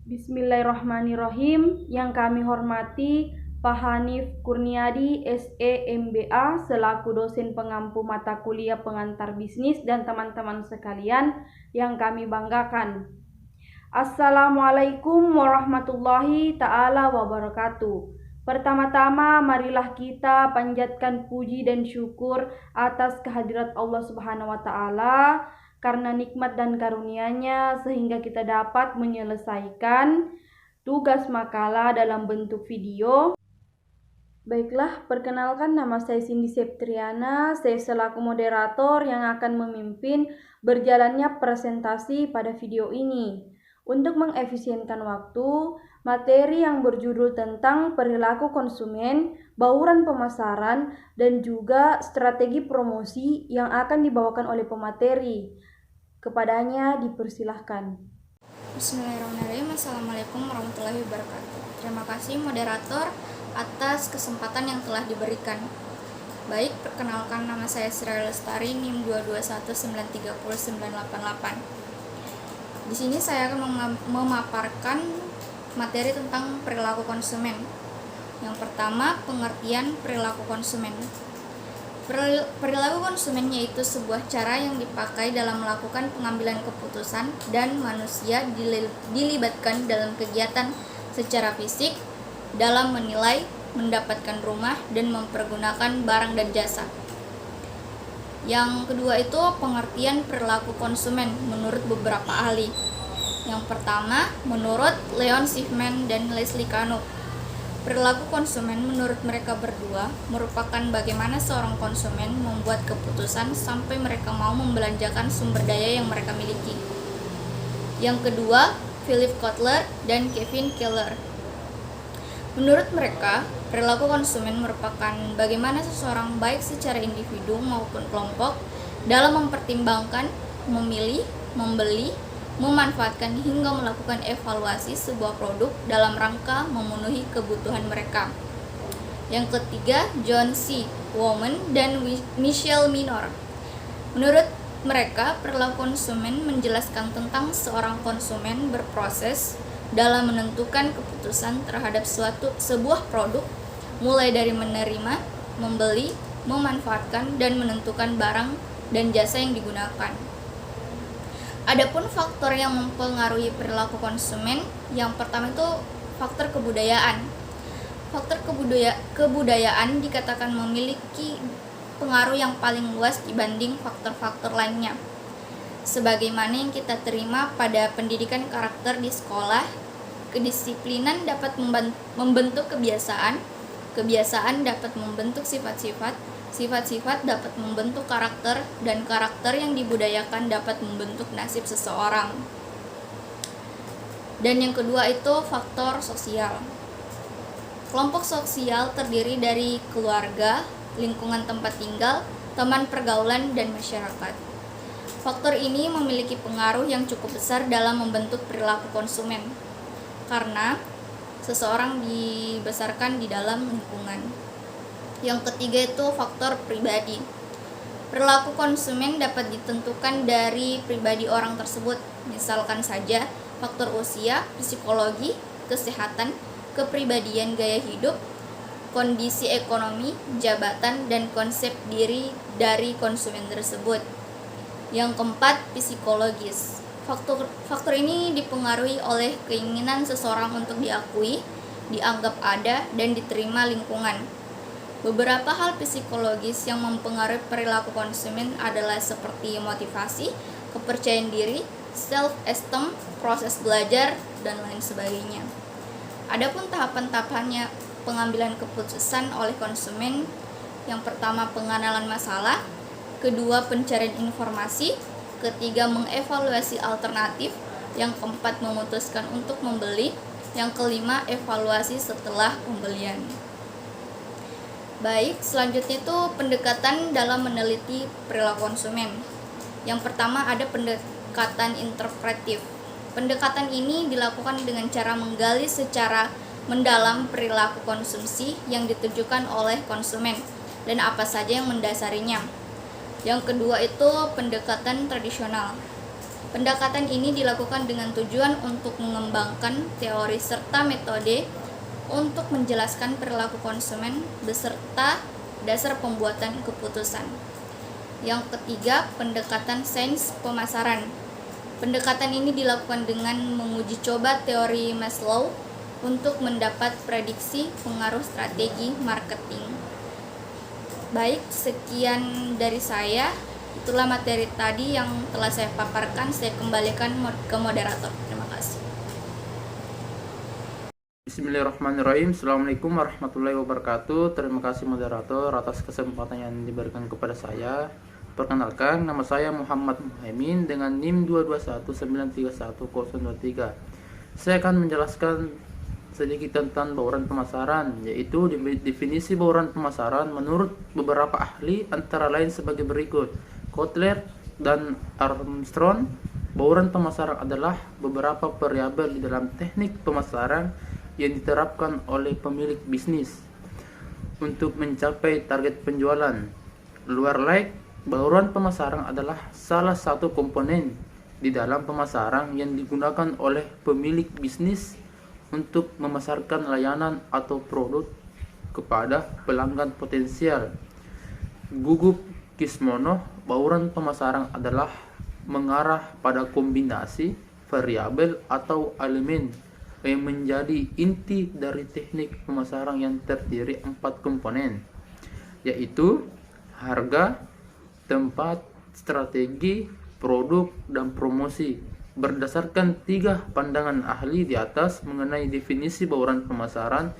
Bismillahirrahmanirrahim. Yang kami hormati Pak Hanif Kurniadi, SE MBA, selaku dosen pengampu mata kuliah pengantar bisnis dan teman-teman sekalian yang kami banggakan. Assalamualaikum warahmatullahi ta'ala wabarakatuh. Pertama-tama marilah kita panjatkan puji dan syukur atas kehadirat Allah Subhanahu wa ta'ala karena nikmat dan karunia-Nya sehingga kita dapat menyelesaikan tugas makalah dalam bentuk video. Baiklah, perkenalkan nama saya Cindy Septriana, saya selaku moderator yang akan memimpin berjalannya presentasi pada video ini. Untuk mengefisienkan waktu, materi yang berjudul tentang perilaku konsumen, bauran pemasaran, dan juga strategi promosi yang akan dibawakan oleh pemateri. Kepadanya dipersilahkan. Bismillahirrahmanirrahim. Assalamualaikum warahmatullahi wabarakatuh. Terima kasih moderator atas kesempatan yang telah diberikan. Baik, perkenalkan nama saya Sri Lestari, NIM 221930988. Di sini saya akan memaparkan materi tentang perilaku konsumen. Yang pertama, pengertian perilaku konsumen. Perilaku konsumen yaitu sebuah cara yang dipakai dalam melakukan pengambilan keputusan dan manusia dilibatkan dalam kegiatan secara fisik dalam menilai, mendapatkan rumah, dan mempergunakan barang dan jasa. Yang kedua itu pengertian perilaku konsumen menurut beberapa ahli. Yang pertama, menurut Leon Schiffman dan Leslie Canuck, perilaku konsumen menurut mereka berdua merupakan bagaimana seorang konsumen membuat keputusan sampai mereka mau membelanjakan sumber daya yang mereka miliki. Yang kedua, Philip Kotler dan Kevin Keller. Menurut mereka, perilaku konsumen merupakan bagaimana seseorang baik secara individu maupun kelompok dalam mempertimbangkan, memilih, membeli, memanfaatkan hingga melakukan evaluasi sebuah produk dalam rangka memenuhi kebutuhan mereka. Yang ketiga, John C. Woman dan Michelle Minor. Menurut mereka, perilaku konsumen menjelaskan tentang seorang konsumen berproses dalam menentukan keputusan terhadap sebuah produk, mulai dari menerima, membeli, memanfaatkan, dan menentukan barang dan jasa yang digunakan. Adapun faktor yang mempengaruhi perilaku konsumen, yang pertama itu faktor kebudayaan. Faktor kebudayaan dikatakan memiliki pengaruh yang paling luas dibanding faktor-faktor lainnya. Sebagaimana yang kita terima pada pendidikan karakter di sekolah, kedisiplinan dapat membentuk kebiasaan, kebiasaan dapat membentuk sifat-sifat, sifat-sifat dapat membentuk karakter, dan karakter yang dibudayakan dapat membentuk nasib seseorang. Dan yang kedua itu faktor sosial. Kelompok sosial terdiri dari keluarga, lingkungan tempat tinggal, teman pergaulan, dan masyarakat. Faktor ini memiliki pengaruh yang cukup besar dalam membentuk perilaku konsumen, karena seseorang dibesarkan di dalam lingkungan. Yang ketiga itu faktor pribadi. Perilaku konsumen dapat ditentukan dari pribadi orang tersebut. Misalkan saja faktor usia, psikologi, kesehatan, kepribadian, gaya hidup, kondisi ekonomi, jabatan, dan konsep diri dari konsumen tersebut. Yang keempat, psikologis. Faktor ini dipengaruhi oleh keinginan seseorang untuk diakui, dianggap ada, dan diterima lingkungan. Beberapa hal psikologis yang mempengaruhi perilaku konsumen adalah seperti motivasi, kepercayaan diri, self-esteem, proses belajar, dan lain sebagainya. Adapun tahapan-tahapannya pengambilan keputusan oleh konsumen, yang pertama pengenalan masalah, kedua pencarian informasi, ketiga mengevaluasi alternatif, yang keempat memutuskan untuk membeli, yang kelima evaluasi setelah pembelian. Baik, selanjutnya itu pendekatan dalam meneliti perilaku konsumen. Yang pertama ada pendekatan interpretif. Pendekatan ini dilakukan dengan cara menggali secara mendalam perilaku konsumsi yang ditujukan oleh konsumen dan apa saja yang mendasarinya. Yang kedua itu pendekatan tradisional. Pendekatan ini dilakukan dengan tujuan untuk mengembangkan teori serta metode untuk menjelaskan perilaku konsumen beserta dasar pembuatan keputusan. Yang ketiga, pendekatan sains pemasaran. Pendekatan ini dilakukan dengan menguji coba teori Maslow untuk mendapat prediksi pengaruh strategi marketing. Baik, sekian dari saya. Itulah materi tadi yang telah saya paparkan. Saya kembalikan ke moderator. Terima kasih. Bismillahirrahmanirrahim. Assalamualaikum warahmatullahi wabarakatuh. Terima kasih moderator atas kesempatan yang diberikan kepada saya. Perkenalkan, nama saya Muhammad Muhaimin dengan NIM 221931023. Saya akan menjelaskan sedikit tentang bauran pemasaran, yaitu definisi bauran pemasaran menurut beberapa ahli antara lain sebagai berikut. Kotler dan Armstrong, bauran pemasaran adalah beberapa variabel di dalam teknik pemasaran yang diterapkan oleh pemilik bisnis untuk mencapai target penjualan. Luar like, bauran pemasaran adalah salah satu komponen di dalam pemasaran yang digunakan oleh pemilik bisnis untuk memasarkan layanan atau produk kepada pelanggan potensial. Gugup Kismono, bauran pemasaran adalah mengarah pada kombinasi variabel atau elemen yang menjadi inti dari teknik pemasaran yang terdiri 4 komponen, yaitu harga, tempat, strategi, produk, dan promosi. Berdasarkan 3 pandangan ahli di atas mengenai definisi bauran pemasaran,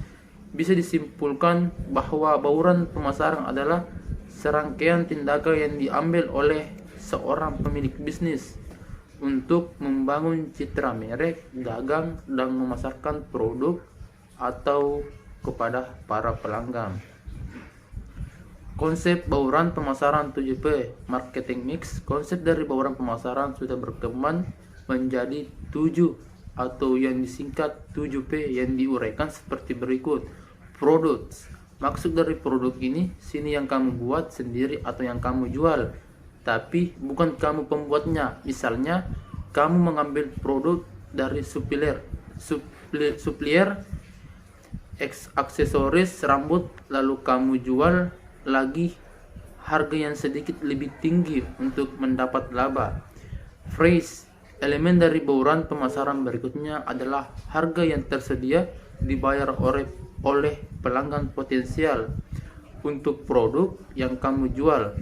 bisa disimpulkan bahwa bauran pemasaran adalah serangkaian tindakan yang diambil oleh seorang pemilik bisnis untuk membangun citra merek, dagang, dan memasarkan produk atau kepada para pelanggan. Konsep bauran pemasaran 7P, marketing mix. Konsep dari bauran pemasaran sudah berkembang menjadi 7 atau yang disingkat 7P yang diuraikan seperti berikut. Products. Maksud dari produk ini, sini yang kamu buat sendiri atau yang kamu jual, tapi bukan kamu pembuatnya. Misalnya, kamu mengambil produk dari supplier aksesoris rambut, lalu kamu jual lagi harga yang sedikit lebih tinggi untuk mendapat laba. Phrase. Elemen dari bauran pemasaran berikutnya adalah harga yang tersedia dibayar oleh pelanggan potensial untuk produk yang kamu jual.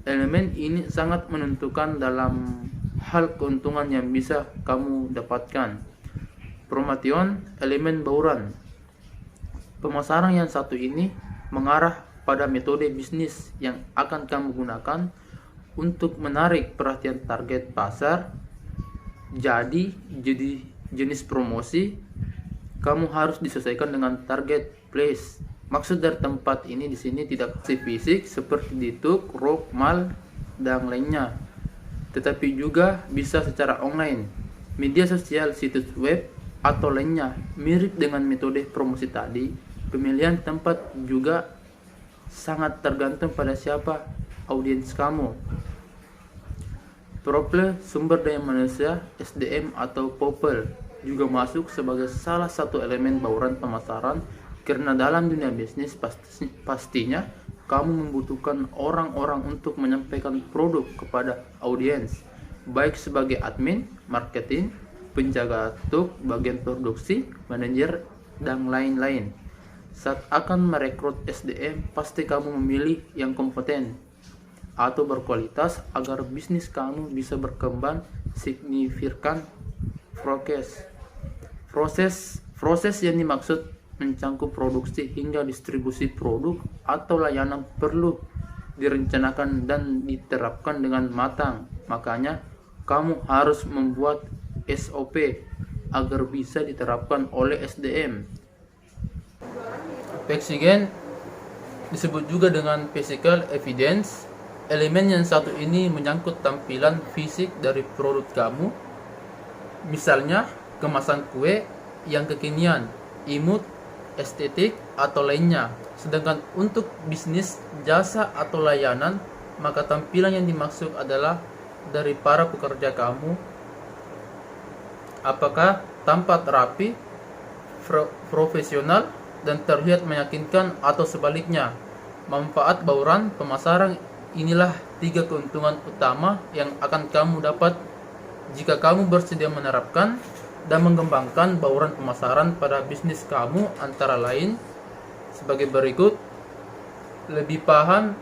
Elemen ini sangat menentukan dalam hal keuntungan yang bisa kamu dapatkan. Promotion, elemen bauran pemasaran yang satu ini mengarah pada metode bisnis yang akan kamu gunakan untuk menarik perhatian target pasar. Jadi jenis promosi kamu harus disesuaikan dengan target place. Maksud dari tempat ini di sini tidak fisik seperti di tuk, rok, mal, dan lainnya, tetapi juga bisa secara online, media sosial, situs web, atau lainnya. Mirip dengan metode promosi tadi, pemilihan tempat juga sangat tergantung pada siapa audiens kamu. People, sumber daya manusia, SDM atau people juga masuk sebagai salah satu elemen bauran pemasaran, karena dalam dunia bisnis pastinya kamu membutuhkan orang-orang untuk menyampaikan produk kepada audiens, baik sebagai admin, marketing, penjaga tuk, bagian produksi, manajer, dan lain-lain. Saat akan merekrut SDM, pasti kamu memilih yang kompeten atau berkualitas agar bisnis kamu bisa berkembang signifikan. Proses yang dimaksud mencangkup produksi hingga distribusi produk atau layanan perlu direncanakan dan diterapkan dengan matang. Makanya kamu harus membuat SOP agar bisa diterapkan oleh SDM. Physical disebut juga dengan physical evidence. Elemen yang satu ini menyangkut tampilan fisik dari produk kamu, misalnya kemasan kue yang kekinian, imut, estetik, atau lainnya. Sedangkan untuk bisnis, jasa, atau layanan, maka tampilan yang dimaksud adalah dari para pekerja kamu Apakah tampak rapi, profesional, dan terlihat meyakinkan, atau sebaliknya? Manfaat bauran pemasaran. Inilah 3 keuntungan utama yang akan kamu dapat jika kamu bersedia menerapkan dan mengembangkan bauran pemasaran pada bisnis kamu, antara lain sebagai berikut. Lebih paham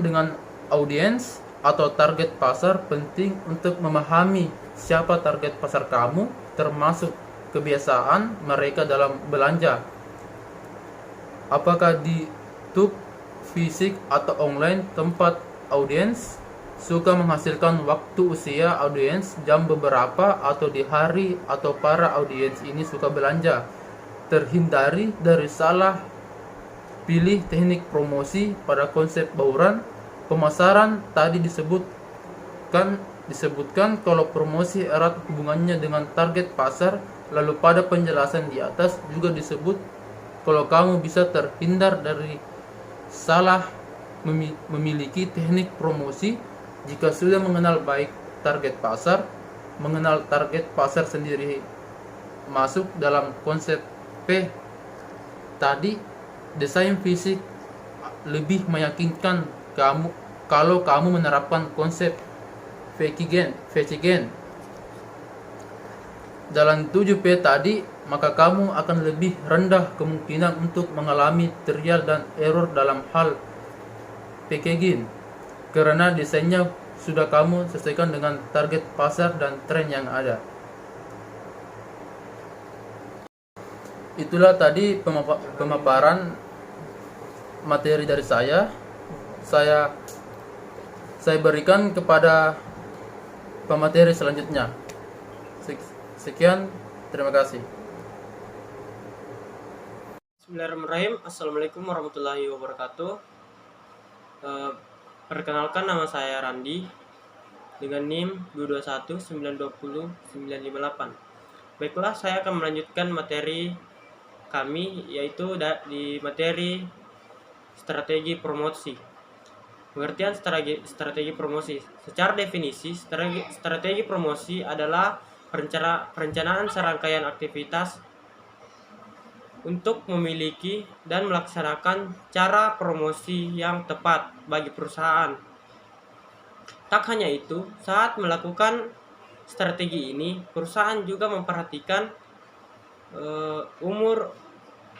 dengan audiens atau target pasar. Penting untuk memahami siapa target pasar kamu, termasuk kebiasaan mereka dalam belanja. Apakah di tube fisik atau online tempat audiens suka menghasilkan waktu usia audiens jam beberapa, atau di hari atau para audiens ini suka belanja. Terhindari dari salah pilih teknik promosi pada konsep bauran pemasaran. Tadi disebutkan kalau promosi erat hubungannya dengan target pasar. Lalu pada penjelasan di atas juga disebut kalau kamu bisa terhindar dari salah memiliki teknik promosi jika sudah mengenal baik target pasar. Mengenal target pasar sendiri masuk dalam konsep P tadi. Desain fisik lebih meyakinkan kamu kalau kamu menerapkan konsep Vecigen dalam 7P tadi, maka kamu akan lebih rendah kemungkinan untuk mengalami trial dan error dalam hal packaging, karena desainnya sudah kamu sesuaikan dengan target pasar dan tren yang ada. Itulah tadi pemaparan materi dari saya. Saya berikan kepada pemateri selanjutnya. Sekian, terima kasih. Bismillahirrahmanirrahim. Assalamualaikum warahmatullahi wabarakatuh. Perkenalkan, nama saya Randi dengan NIM 221920958. Baiklah, saya akan melanjutkan materi kami, yaitu di materi strategi promosi. Pengertian strategi promosi. Secara definisi, strategi promosi adalah perencanaan serangkaian aktivitas untuk memiliki dan melaksanakan cara promosi yang tepat bagi perusahaan. Tak hanya itu, saat melakukan strategi ini, perusahaan juga memperhatikan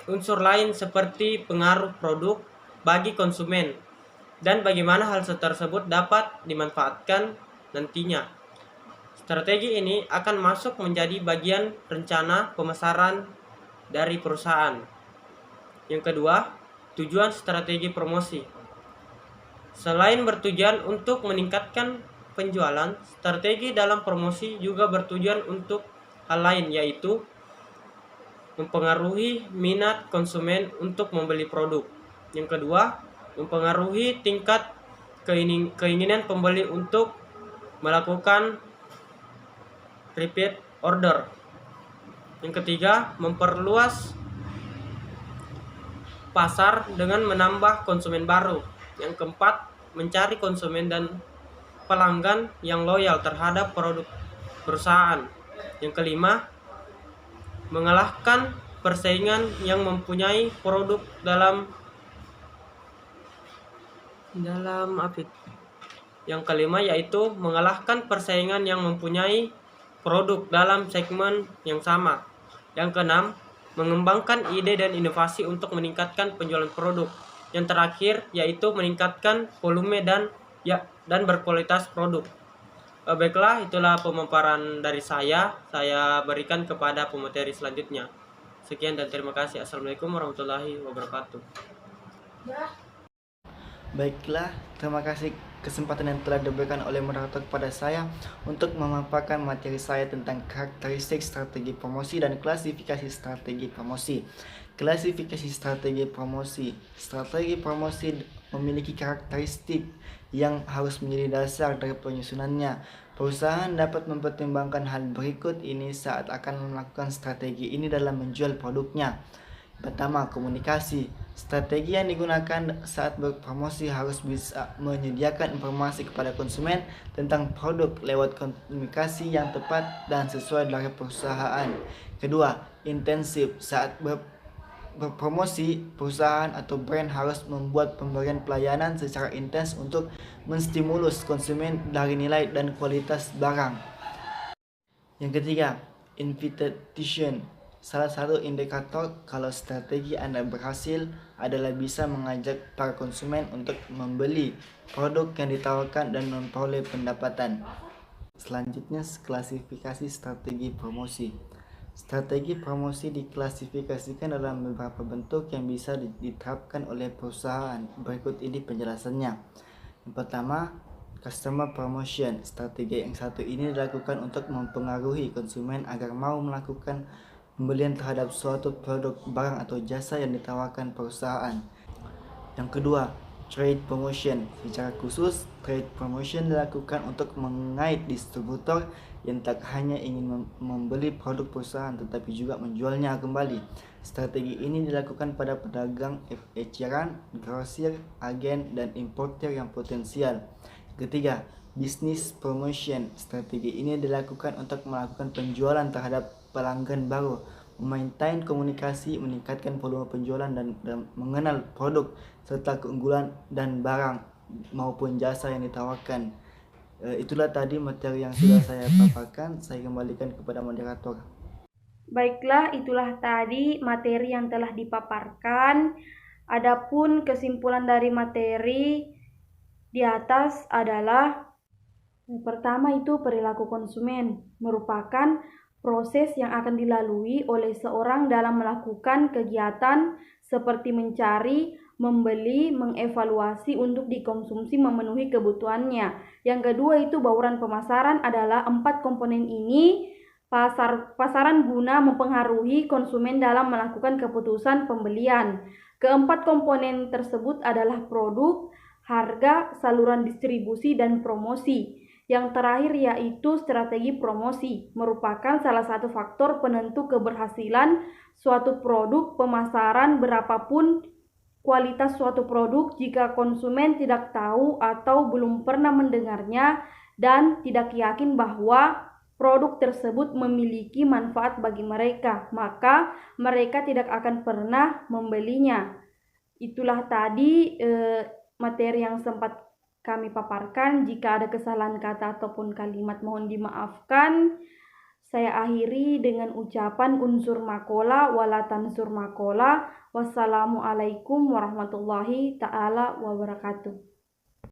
unsur lain seperti pengaruh produk bagi konsumen dan bagaimana hal tersebut dapat dimanfaatkan nantinya. Strategi ini akan masuk menjadi bagian rencana pemasaran dari perusahaan. Yang kedua, tujuan strategi promosi. Selain bertujuan untuk meningkatkan penjualan, strategi dalam promosi juga bertujuan untuk hal lain, yaitu mempengaruhi minat konsumen untuk membeli produk. Yang kedua, mempengaruhi tingkat keinginan pembeli untuk melakukan repeat order. Yang ketiga, memperluas pasar dengan menambah konsumen baru. Yang keempat, mencari konsumen dan pelanggan yang loyal terhadap produk perusahaan. Yang kelima, mengalahkan persaingan yang mempunyai produk dalam Yang kelima yaitu mengalahkan persaingan yang mempunyai produk dalam segmen yang sama. Yang keenam, mengembangkan ide dan inovasi untuk meningkatkan penjualan produk. Yang terakhir yaitu meningkatkan volume dan berkualitas produk. Baiklah, itulah pemaparan dari saya. Saya berikan kepada pemateri selanjutnya. Sekian dan terima kasih. Assalamualaikum warahmatullahi wabarakatuh. Baiklah, terima kasih kesempatan yang telah diberikan oleh moderator kepada saya untuk memaparkan materi saya tentang karakteristik strategi promosi dan klasifikasi strategi promosi. Klasifikasi strategi promosi. Strategi promosi memiliki karakteristik yang harus menjadi dasar dari penyusunannya. Perusahaan dapat mempertimbangkan hal berikut ini saat akan melakukan strategi ini dalam menjual produknya. Pertama, komunikasi. Strategi yang digunakan saat berpromosi harus bisa menyediakan informasi kepada konsumen tentang produk lewat komunikasi yang tepat dan sesuai dari perusahaan. Kedua, intensif. Saat berpromosi, perusahaan atau brand harus membuat pemberian pelayanan secara intens untuk menstimulus konsumen dari nilai dan kualitas barang. Yang ketiga, invitation. Salah satu indikator kalau strategi Anda berhasil adalah bisa mengajak para konsumen untuk membeli produk yang ditawarkan dan memperoleh pendapatan. Selanjutnya, klasifikasi strategi promosi. Strategi promosi diklasifikasikan dalam beberapa bentuk yang bisa diterapkan oleh perusahaan. Berikut ini penjelasannya. Yang pertama, customer promotion. Strategi yang satu ini dilakukan untuk mempengaruhi konsumen agar mau melakukan pembelian terhadap suatu produk, barang atau jasa yang ditawarkan perusahaan. Yang kedua, trade promotion. Secara khusus, trade promotion dilakukan untuk mengait distributor yang tak hanya ingin membeli produk perusahaan tetapi juga menjualnya kembali. Strategi ini dilakukan pada pedagang eceran, grosir, agen, dan importer yang potensial. Ketiga, business promotion. Strategi ini dilakukan untuk melakukan penjualan terhadap pelanggan baru, memaintain komunikasi, meningkatkan volume penjualan dan mengenal produk serta keunggulan dan barang maupun jasa yang ditawarkan. Itulah tadi materi yang sudah saya paparkan. Saya kembalikan kepada moderator. Baiklah, itulah tadi materi yang telah dipaparkan. Adapun kesimpulan dari materi di atas adalah pertama itu perilaku konsumen merupakan proses yang akan dilalui oleh seorang dalam melakukan kegiatan seperti mencari, membeli, mengevaluasi untuk dikonsumsi memenuhi kebutuhannya. Yang kedua itu bauran pemasaran adalah 4 komponen ini pasaran guna mempengaruhi konsumen dalam melakukan keputusan pembelian. Keempat komponen tersebut adalah produk, harga, saluran distribusi, dan promosi. Yang terakhir yaitu strategi promosi, merupakan salah satu faktor penentu keberhasilan suatu produk pemasaran berapapun kualitas suatu produk. Jika konsumen tidak tahu atau belum pernah mendengarnya dan tidak yakin bahwa produk tersebut memiliki manfaat bagi mereka, maka mereka tidak akan pernah membelinya. Itulah tadi materi yang sempat kami paparkan. Jika ada kesalahan kata ataupun kalimat mohon dimaafkan. Saya akhiri dengan ucapan unsur makola wala tansur makola. Wassalamualaikum warahmatullahi ta'ala wabarakatuh.